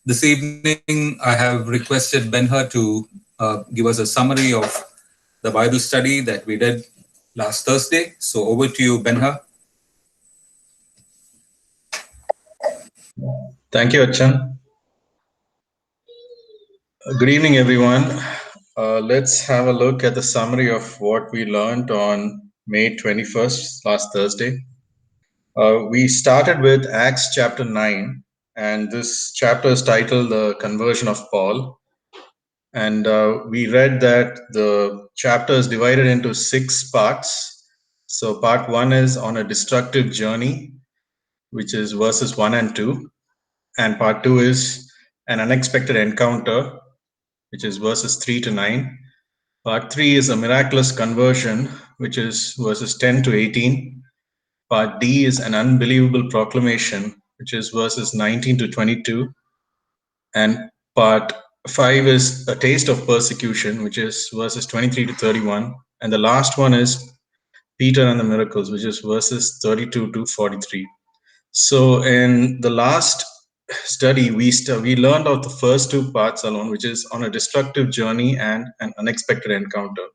This evening, I have requested Benha to give us a summary of the Bible study that we did last Thursday. So over to you, Benha. Thank you, Achan. Good evening, everyone. Let's have a look at the summary of what we learned on May 21st, last Thursday. We started with Acts chapter 9, and this chapter is titled The Conversion of Paul. And we read that the chapter is divided into 6 parts. So, part 1 is on a destructive journey, which is verses 1 and 2. And part 2 is an unexpected encounter, which is verses 3 to 9. Part 3 is a miraculous conversion, which is verses 10 to 18. Part D is an unbelievable proclamation, which is verses 19 to 22. And part 5 is a taste of persecution, which is verses 23 to 31. And the last one is Peter and the miracles, which is verses 32 to 43. So in the last study, we learned of the first 2 parts alone, which is on a destructive journey and an unexpected encounter.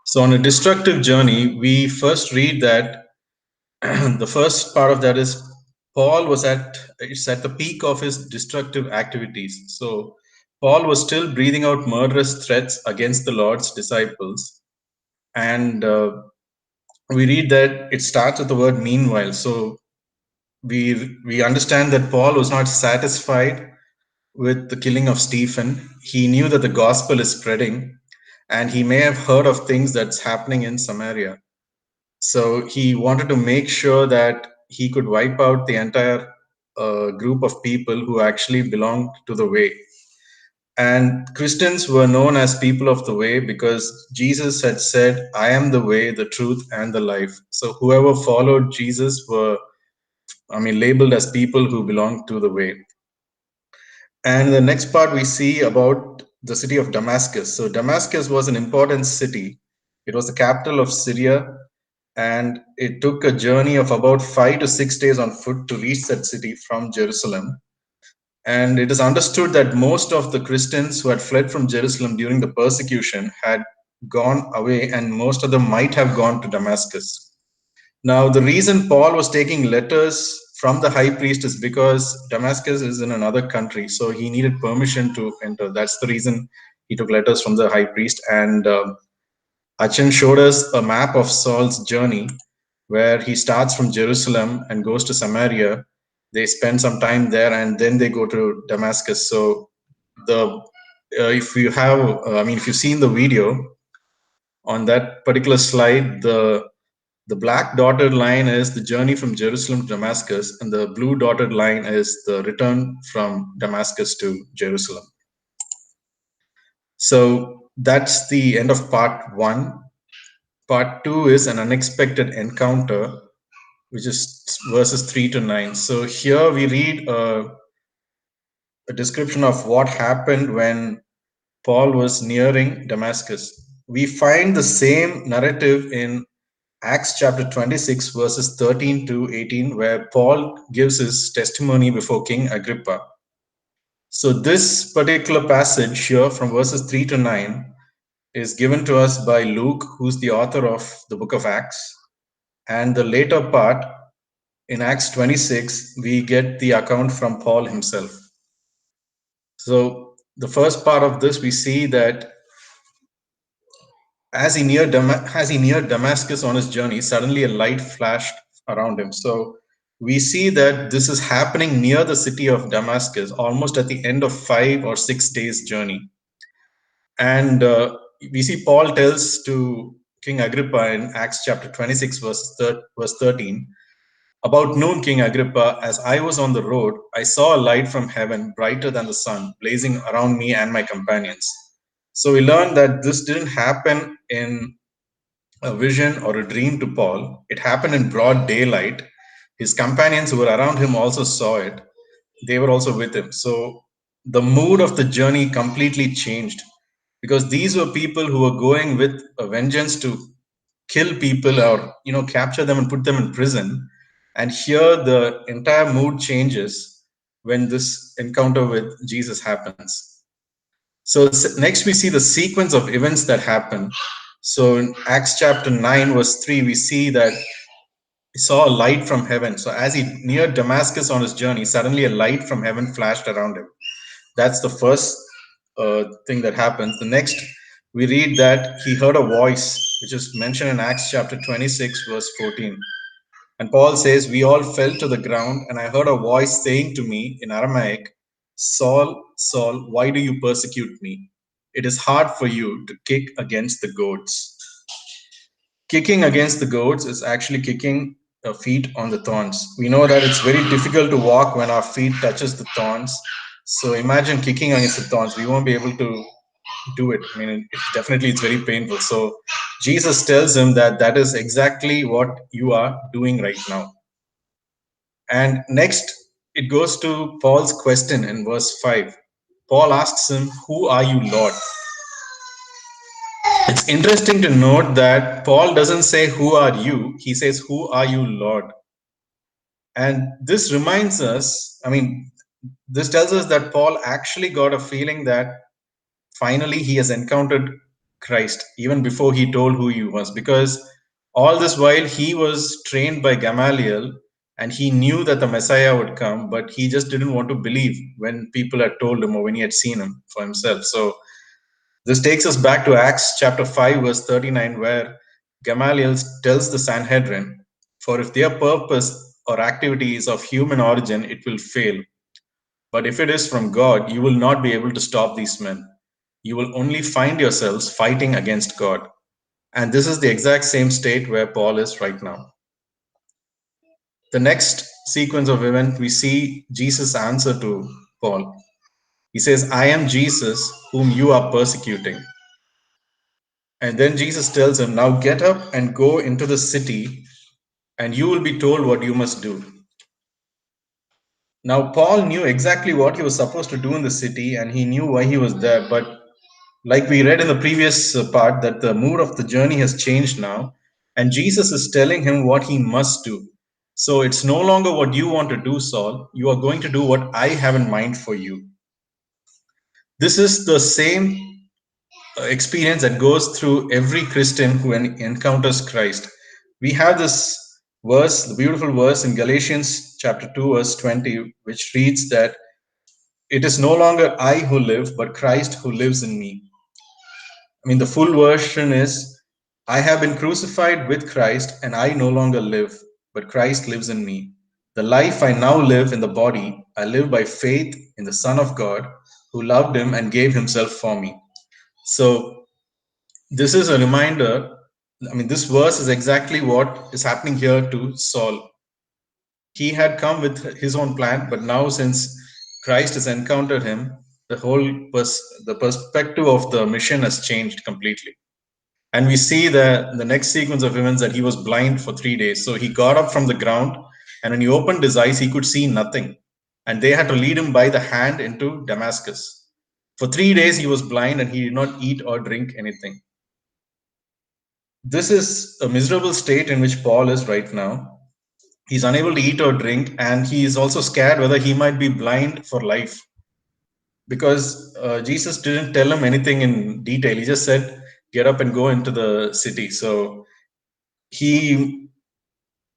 So on a destructive journey, we first read that the first part of that is Paul was at the peak of his destructive activities. So Paul was still breathing out murderous threats against the Lord's disciples, and we read that it starts with the word meanwhile. So we understand that Paul was not satisfied with the killing of Stephen. He knew that the gospel is spreading, and he may have heard of things that's happening in Samaria. So he wanted to make sure that he could wipe out the entire group of people who actually belonged to the way. And Christians were known as people of the way because Jesus had said, I am the way, the truth, and the life. So whoever followed Jesus were, labeled as people who belonged to the way. And the next part we see about the city of Damascus. So Damascus was an important city. It was the capital of Syria, and it took a journey of about 5 to 6 days on foot to reach that city from Jerusalem. And it is understood that most of the Christians who had fled from Jerusalem during the persecution had gone away, and most of them might have gone to Damascus. Now, the reason Paul was taking letters from the high priest is because Damascus is in another country, so he needed permission to enter. That's the reason he took letters from the high priest. And Achan showed us a map of Saul's journey where he starts from Jerusalem and goes to Samaria. They spend some time there and then they go to Damascus. So the if you have, if you've seen the video on that particular slide, the black dotted line is the journey from Jerusalem to Damascus, and the blue dotted line is the return from Damascus to Jerusalem. So that's the end of part 1. Part 2 is an unexpected encounter, which is verses 3 to 9. So here we read a description of what happened when Paul was nearing Damascus. We find the same narrative in Acts chapter 26, verses 13 to 18, where Paul gives his testimony before King Agrippa. So, this particular passage here from verses 3 to 9 is given to us by Luke, who's the author of the book of Acts. And the later part in Acts 26, we get the account from Paul himself. So, the first part of this, we see that as he neared Damascus on his journey, suddenly a light flashed around him. So we see that this is happening near the city of Damascus, almost at the end of 5 or 6 days journey. And we see Paul tells to King Agrippa in Acts chapter 26, verse 13, about noon, King Agrippa, as I was on the road, I saw a light from heaven, brighter than the sun, blazing around me and my companions. So we learned that this didn't happen in a vision or a dream to Paul. It happened in broad daylight. His companions who were around him also saw it. They were also with him. So the mood of the journey completely changed because these were people who were going with a vengeance to kill people or capture them and put them in prison. And here the entire mood changes when this encounter with Jesus happens. So next we see the sequence of events that happen. So in Acts chapter 9 verse 3, we see that he saw a light from heaven. So as he neared Damascus on his journey, suddenly a light from heaven flashed around him. That's the first thing that happens. The next, we read that he heard a voice, which is mentioned in Acts chapter 26, verse 14. And Paul says, "We all fell to the ground, and I heard a voice saying to me in Aramaic, 'Saul, Saul, why do you persecute me? It is hard for you to kick against the goads.'" Kicking against the goads is actually kicking feet on the thorns. We know that it's very difficult to walk when our feet touches the thorns. So imagine kicking against the thorns. We won't be able to do it. I mean, definitely it's very painful. So Jesus tells him that that is exactly what you are doing right now. And next, it goes to Paul's question in verse 5. Paul asks him, "Who are you, Lord?" It's interesting to note that Paul doesn't say, "Who are you?" He says, "Who are you, Lord?" And this reminds us, this tells us that Paul actually got a feeling that finally he has encountered Christ, even before he told who he was, because all this while he was trained by Gamaliel and he knew that the Messiah would come, but he just didn't want to believe when people had told him or when he had seen him for himself. So this takes us back to Acts chapter 5, verse 39, where Gamaliel tells the Sanhedrin, "For if their purpose or activity is of human origin, it will fail. But if it is from God, you will not be able to stop these men. You will only find yourselves fighting against God." And this is the exact same state where Paul is right now. The next sequence of events, we see Jesus' answer to Paul. He says, "I am Jesus whom you are persecuting." And then Jesus tells him, "Now get up and go into the city, and you will be told what you must do." Now, Paul knew exactly what he was supposed to do in the city, and he knew why he was there. But like we read in the previous part, that the mood of the journey has changed now, and Jesus is telling him what he must do. So it's no longer what you want to do, Saul. You are going to do what I have in mind for you. This is the same experience that goes through every Christian who encounters Christ. We have this verse, the beautiful verse in Galatians chapter 2, verse 20, which reads that it is no longer I who live, but Christ who lives in me. The full version is, "I have been crucified with Christ, and I no longer live, but Christ lives in me. The life I now live in the body, I live by faith in the Son of God, who loved him and gave himself for me." So this is a reminder. This verse is exactly what is happening here to Saul. He had come with his own plan, but now since Christ has encountered him, the perspective of the mission has changed completely. And we see the next sequence of events that he was blind for 3 days. So he got up from the ground, and when he opened his eyes, he could see nothing. And they had to lead him by the hand into Damascus. For 3 days, he was blind and he did not eat or drink anything. This is a miserable state in which Paul is right now. He's unable to eat or drink, and he is also scared whether he might be blind for life, because Jesus didn't tell him anything in detail. He just said, "Get up and go into the city." So he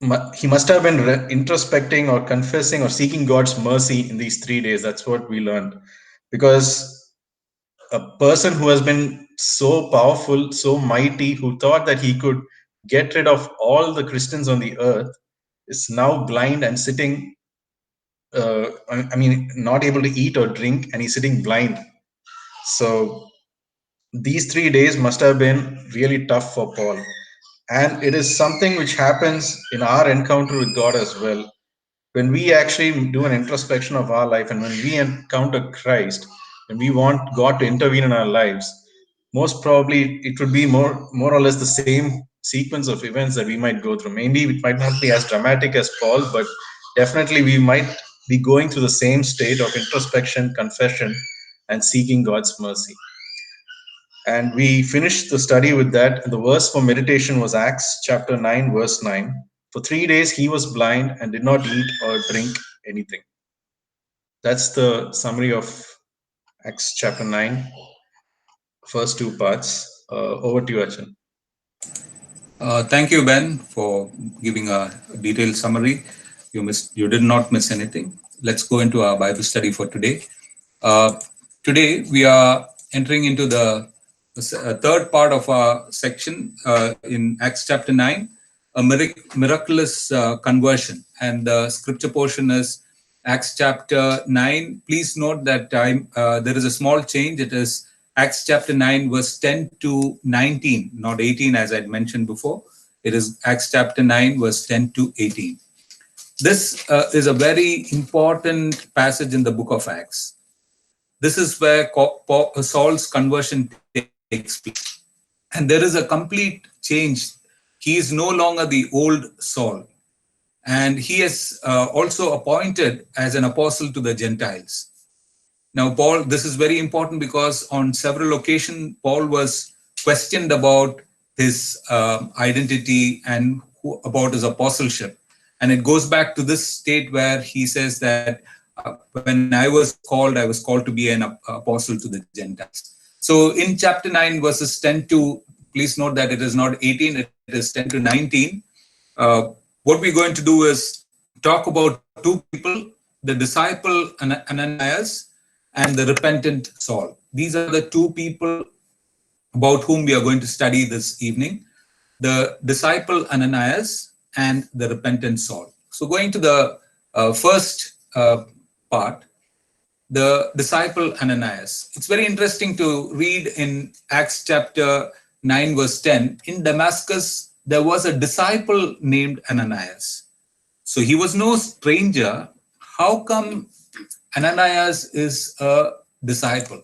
must have been introspecting or confessing or seeking God's mercy in these 3 days. That's what we learned, because a person who has been so powerful, so mighty, who thought that he could get rid of all the Christians on the earth, is now blind and sitting, not able to eat or drink, and he's sitting blind. So these 3 days must have been really tough for Paul. And it is something which happens in our encounter with God as well. When we actually do an introspection of our life, and when we encounter Christ, and we want God to intervene in our lives, most probably it would be more or less the same sequence of events that we might go through. Maybe it might not be as dramatic as Paul, but definitely we might be going through the same state of introspection, confession, and seeking God's mercy. And we finished the study with that. The verse for meditation was Acts chapter 9, verse 9. For 3 days he was blind and did not eat or drink anything. that's the summary of Acts chapter 9, first two parts. Over to you, Achan. Thank you, Ben, for giving a detailed summary. You did not miss anything. Let's go into our Bible study for today. Today we are entering into the third part of our section in Acts chapter 9, a miraculous conversion. And the scripture portion is Acts chapter 9. Please note that there is a small change. It is Acts chapter 9, verse 10 to 19, not 18 as I'd mentioned before. It is Acts chapter 9, verse 10 to 18. This is a very important passage in the book of Acts. This is where Saul's conversion takes place. And there is a complete change. He is no longer the old Saul. And he is also appointed as an apostle to the Gentiles. Now, Paul, this is very important because on several occasions, Paul was questioned about his identity and about his apostleship. And it goes back to this state where he says that when I was called to be an apostle to the Gentiles. So in chapter 9, verses 10 to, please note that it is not 18, it is 10 to 19. What we're going to do is talk about two people, the disciple Ananias and the repentant Saul. These are the two people about whom we are going to study this evening, the disciple Ananias and the repentant Saul. So going to the first part, the disciple Ananias. It's very interesting to read in Acts chapter 9, verse 10. In Damascus, there was a disciple named Ananias. So he was no stranger. How come Ananias is a disciple?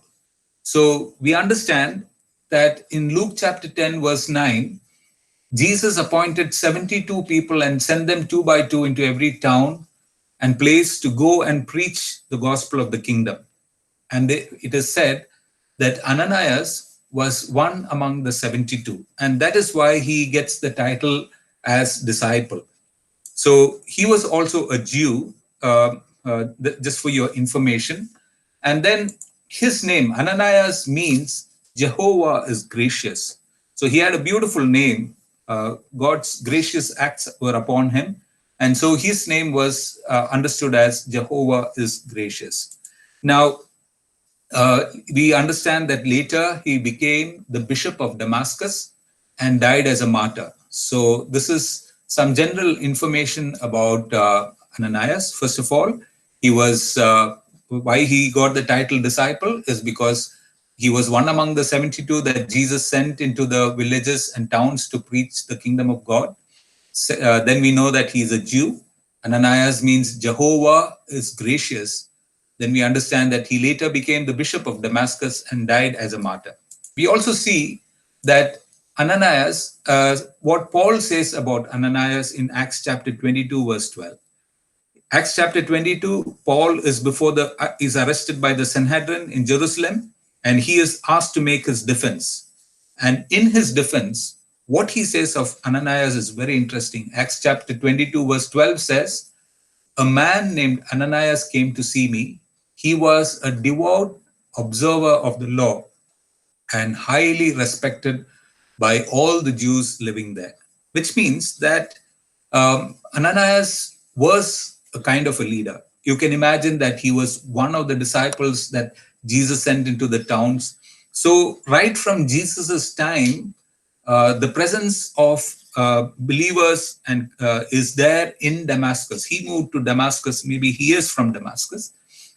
So we understand that in Luke chapter 10, verse 9, Jesus appointed 72 people and sent them 2 by 2 into every town and place to go and preach the gospel of the kingdom. And it is said that Ananias was one among the 72. And that is why he gets the title as disciple. So he was also a Jew, just for your information. And then his name, Ananias, means Jehovah is gracious. So he had a beautiful name. God's gracious acts were upon him. And so his name was understood as Jehovah is gracious. Now, we understand that later he became the bishop of Damascus and died as a martyr. So this is some general information about Ananias. First of all, he was, why he got the title disciple is because he was one among the 72 that Jesus sent into the villages and towns to preach the kingdom of God. Then we know that he is a Jew. Ananias means Jehovah is gracious. Then we understand that he later became the bishop of Damascus and died as a martyr. We also see that Ananias, what Paul says about Ananias in Acts chapter 22, verse 12. Acts chapter 22, Paul is arrested by the Sanhedrin in Jerusalem, and he is asked to make his defense. And in his defense, what he says of Ananias is very interesting. Acts chapter 22, verse 12 says, a man named Ananias came to see me. He was a devout observer of the law and highly respected by all the Jews living there, which means that Ananias was a kind of a leader. You can imagine that he was one of the disciples that Jesus sent into the towns. So right from Jesus's time, the presence of believers and is there in Damascus. He moved to Damascus. Maybe he is from Damascus.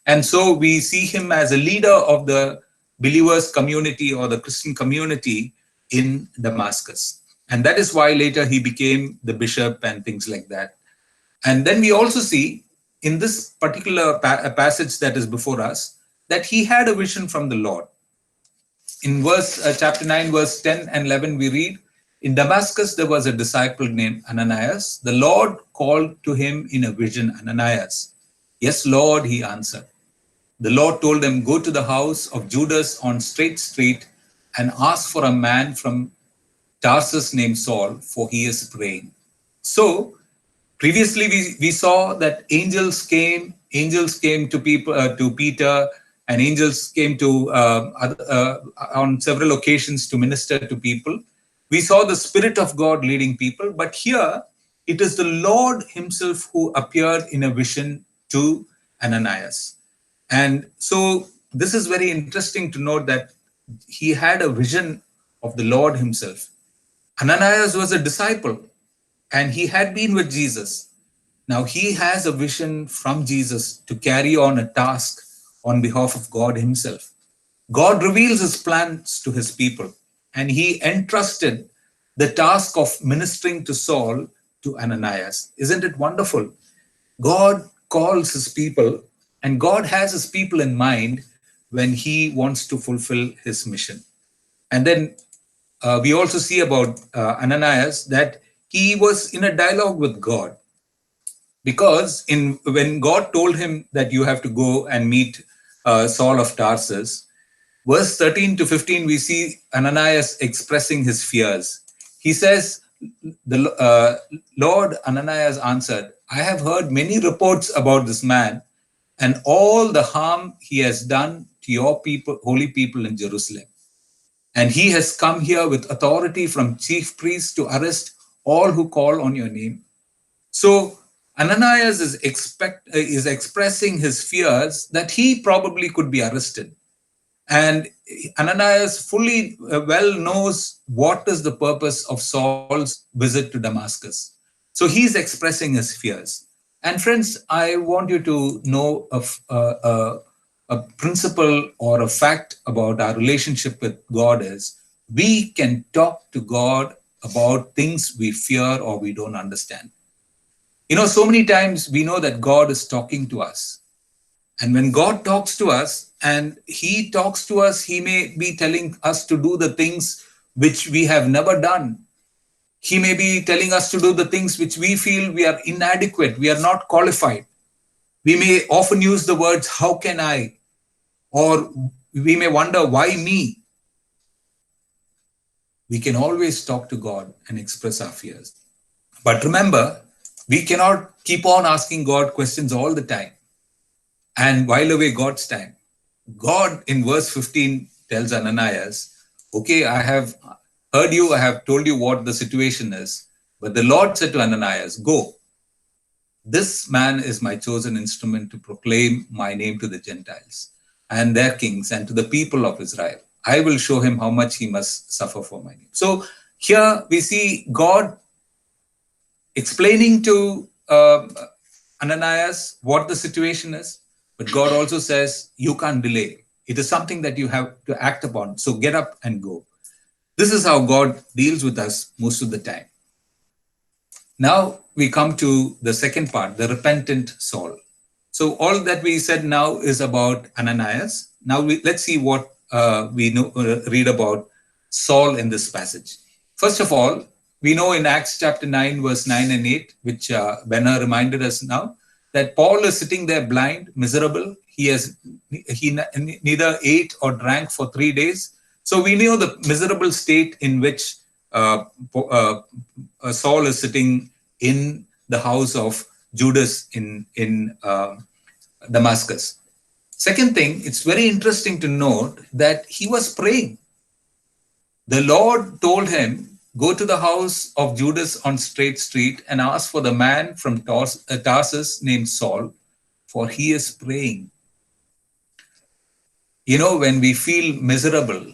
And so we see him as a leader of the believers community or the Christian community in Damascus. And that is why later he became the bishop and things like that. And then we also see in this particular passage that is before us, that he had a vision from the Lord. In chapter 9, verse 10 and 11, we read, in Damascus, there was a disciple named Ananias. The Lord called to him in a vision, Ananias. Yes, Lord, he answered. The Lord told him, go to the house of Judas on Straight Street and ask for a man from Tarsus named Saul, for he is praying. So, previously we saw that angels came angels came to people, to Peter, and angels came to on several occasions to minister to people. We saw the Spirit of God leading people, but here it is the Lord Himself who appeared in a vision to Ananias. And so this is very interesting to note that he had a vision of the Lord Himself. Ananias was a disciple and he had been with Jesus. Now he has a vision from Jesus to carry on a task on behalf of God Himself. God reveals His plans to His people, and He entrusted the task of ministering to Saul to Ananias. Isn't it wonderful? God calls His people, and God has His people in mind when He wants to fulfill His mission. And then we also see about Ananias that he was in a dialogue with God, because in when God told him that you have to go and meet Saul of Tarsus, verse 13 to 15, we see Ananias expressing his fears. He says, "The Lord," Ananias answered, "I have heard many reports about this man and all the harm he has done to your people, holy people in Jerusalem. And he has come here with authority from chief priests to arrest all who call on your name." So Ananias is expressing his fears that he probably could be arrested. And Ananias fully well knows what is the purpose of Saul's visit to Damascus. So he's expressing his fears. And friends, I want you to know a principle or a fact about our relationship with God is we can talk to God about things we fear or we don't understand. So many times we know that God is talking to us. And when God talks to us and He talks to us, He may be telling us to do the things which we have never done. He may be telling us to do the things which we feel we are inadequate, we are not qualified. We may often use the words, "How can I?" Or we may wonder, "Why me?" We can always talk to God and express our fears. But remember, we cannot keep on asking God questions all the time and while away God's time. God in verse 15 tells Ananias, "Okay, I have heard you, I have told you what the situation is." But the Lord said to Ananias, "Go. This man is my chosen instrument to proclaim my name to the Gentiles and their kings and to the people of Israel. I will show him how much he must suffer for my name." So here we see God explaining to Ananias what the situation is, but God also says, "You can't delay. It is something that you have to act upon. So get up and go." This is how God deals with us most of the time. Now we come to the second part, the repentant Saul. So all that we said now is about Ananias. Now let's see what we read about Saul in this passage. First of all, we know in Acts chapter 9, verse 9 and 8, which Benna reminded us now, that Paul is sitting there blind, miserable. He neither ate or drank for 3 days. So we know the miserable state in which Saul is sitting in the house of Judas in Damascus. Second thing, it's very interesting to note that he was praying. The Lord told him, "Go to the house of Judas on Straight Street and ask for the man from Tarsus named Saul, for he is praying." When we feel miserable,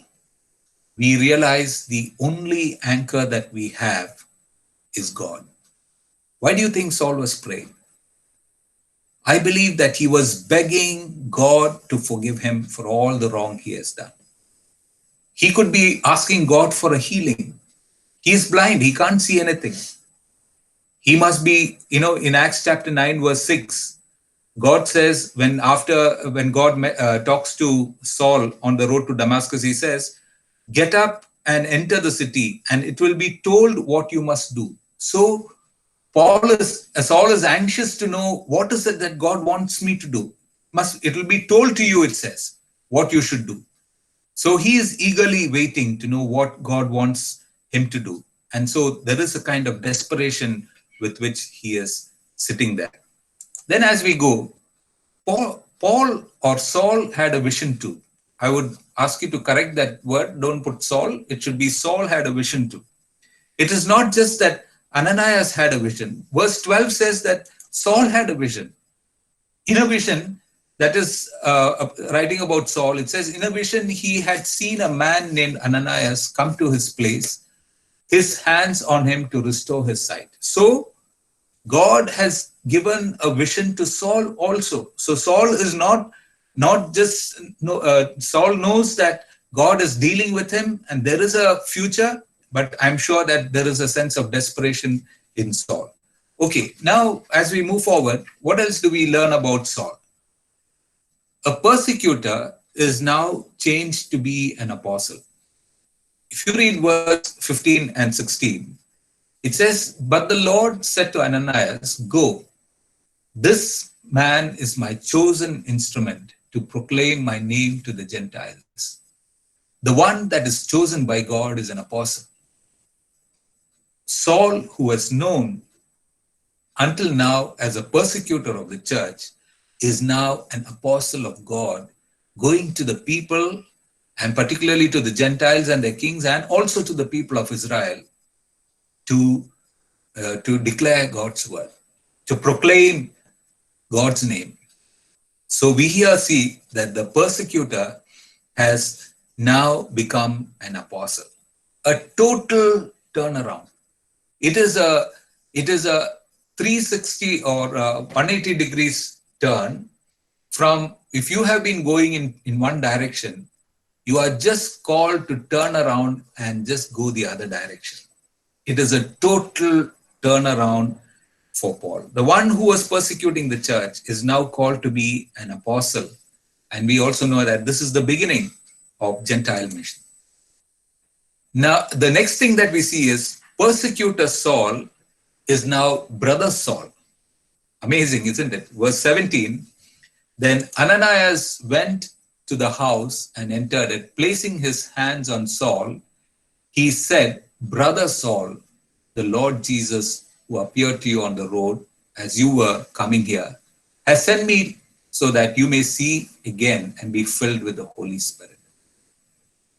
we realize the only anchor that we have is God. Why do you think Saul was praying? I believe that he was begging God to forgive him for all the wrong he has done. He could be asking God for a healing. He is blind. He can't see anything. He must be, in Acts chapter 9, verse 6, God says, when God talks to Saul on the road to Damascus, he says, "Get up and enter the city, and it will be told what you must do." So Saul is anxious to know, what is it that God wants me to do? It will be told to you, it says, what you should do. So he is eagerly waiting to know what God wants him to do. And so there is a kind of desperation with which he is sitting there. Then as we go, Paul or Saul had a vision too. I would ask you to correct that word. Don't put Saul. It should be Saul had a vision too. It is not just that Ananias had a vision. Verse 12 says that Saul had a vision. In a vision, that is writing about Saul, it says, in a vision, he had seen a man named Ananias come to his place, his hands on him to restore his sight. So, God has given a vision to Saul also. So Saul is not just no, Saul knows that God is dealing with him and there is a future, but I'm sure that there is a sense of desperation in Saul. Okay, now as we move forward, what else do we learn about Saul? A persecutor is now changed to be an apostle. If you read verse 15 and 16, it says, "But the Lord said to Ananias, Go, this man is my chosen instrument to proclaim my name to the Gentiles. The one that is chosen by God is an apostle." Saul, who was known until now as a persecutor of the church, is now an apostle of God, going to the people and particularly to the Gentiles and their kings and also to the people of Israel to declare God's word, to proclaim God's name. So we here see that the persecutor has now become an apostle. A total turnaround. It is a 360 or 180 degrees turn from, if you have been going in one direction, you are just called to turn around and just go the other direction. It is a total turnaround for Paul. The one who was persecuting the church is now called to be an apostle. And we also know that this is the beginning of Gentile mission. Now, the next thing that we see is persecutor Saul is now brother Saul. Amazing, isn't it? Verse 17, then Ananias went to the house and entered it. Placing his hands on Saul, he said, "Brother Saul, the Lord Jesus, who appeared to you on the road as you were coming here, has sent me so that you may see again and be filled with the Holy Spirit."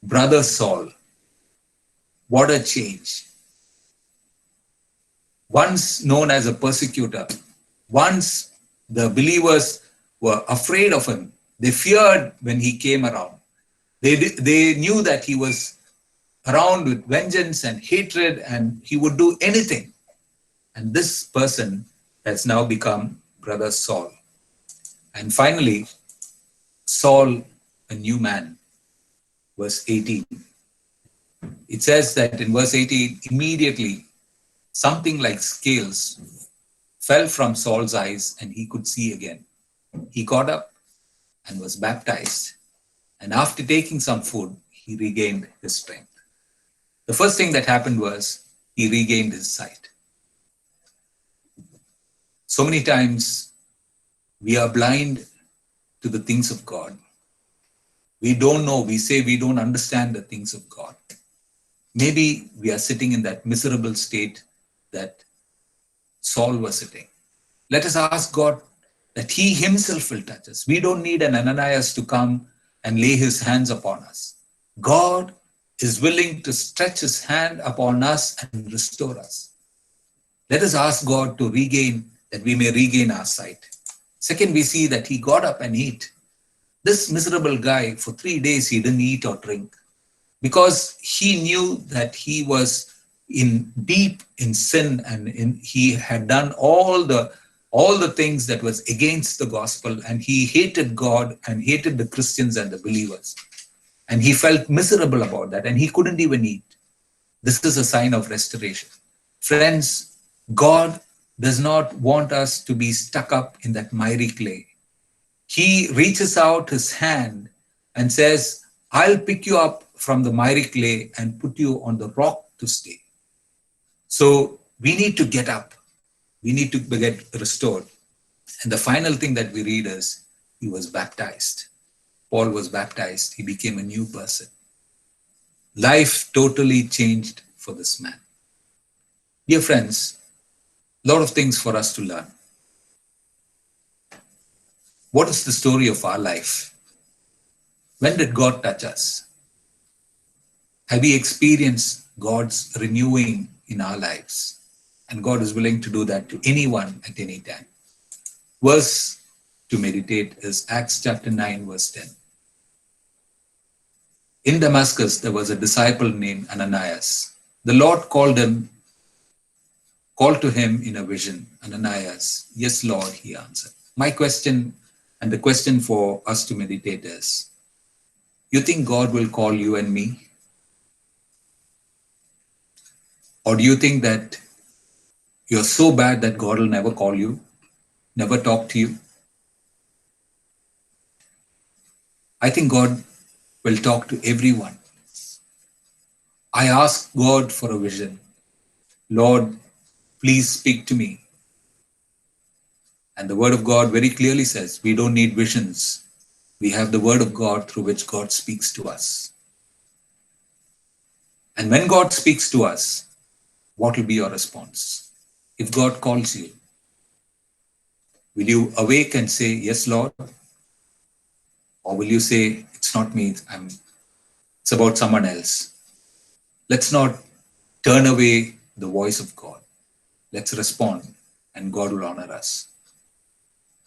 Brother Saul, what a change. Once known as a persecutor, once the believers were afraid of him, they feared when he came around. They knew that he was around with vengeance and hatred and he would do anything. And this person has now become brother Saul. And finally, Saul, a new man. Verse 18. It says that in verse 18, immediately something like scales fell from Saul's eyes and he could see again. He got up and was baptized. And after taking some food, he regained his strength. The first thing that happened was he regained his sight. So many times we are blind to the things of God. We don't know, we say we don't understand the things of God. Maybe we are sitting in that miserable state that Saul was sitting. Let us ask God that he himself will touch us. We don't need an Ananias to come and lay his hands upon us. God is willing to stretch his hand upon us and restore us. Let us ask God to regain, that we may regain our sight. Second, we see that he got up and ate. This miserable guy, for 3 days, he didn't eat or drink because he knew that he was deep in sin and he had done all the things that was against the gospel, and he hated God and hated the Christians and the believers. And he felt miserable about that and he couldn't even eat. This is a sign of restoration. Friends, God does not want us to be stuck up in that miry clay. He reaches out his hand and says, "I'll pick you up from the miry clay and put you on the rock to stay." So we need to get up. We need to get restored. And the final thing that we read is he was baptized. Paul was baptized. He became a new person. Life totally changed for this man. Dear friends, a lot of things for us to learn. What is the story of our life? When did God touch us? Have we experienced God's renewing in our lives? And God is willing to do that to anyone at any time. Verse to meditate is Acts chapter 9, verse 10. In Damascus, there was a disciple named Ananias. The Lord called to him in a vision, Ananias. Yes, Lord, he answered. My question and the question for us to meditate is, you think God will call you and me? Or do you think that you're so bad that God will never call you, never talk to you? I think God will talk to everyone. I ask God for a vision. Lord, please speak to me. And the word of God very clearly says we don't need visions. We have the word of God through which God speaks to us. And when God speaks to us, what will be your response? If God calls you, will you awake and say, yes, Lord? Or will you say, it's not me, it's about someone else? Let's not turn away the voice of God. Let's respond and God will honor us.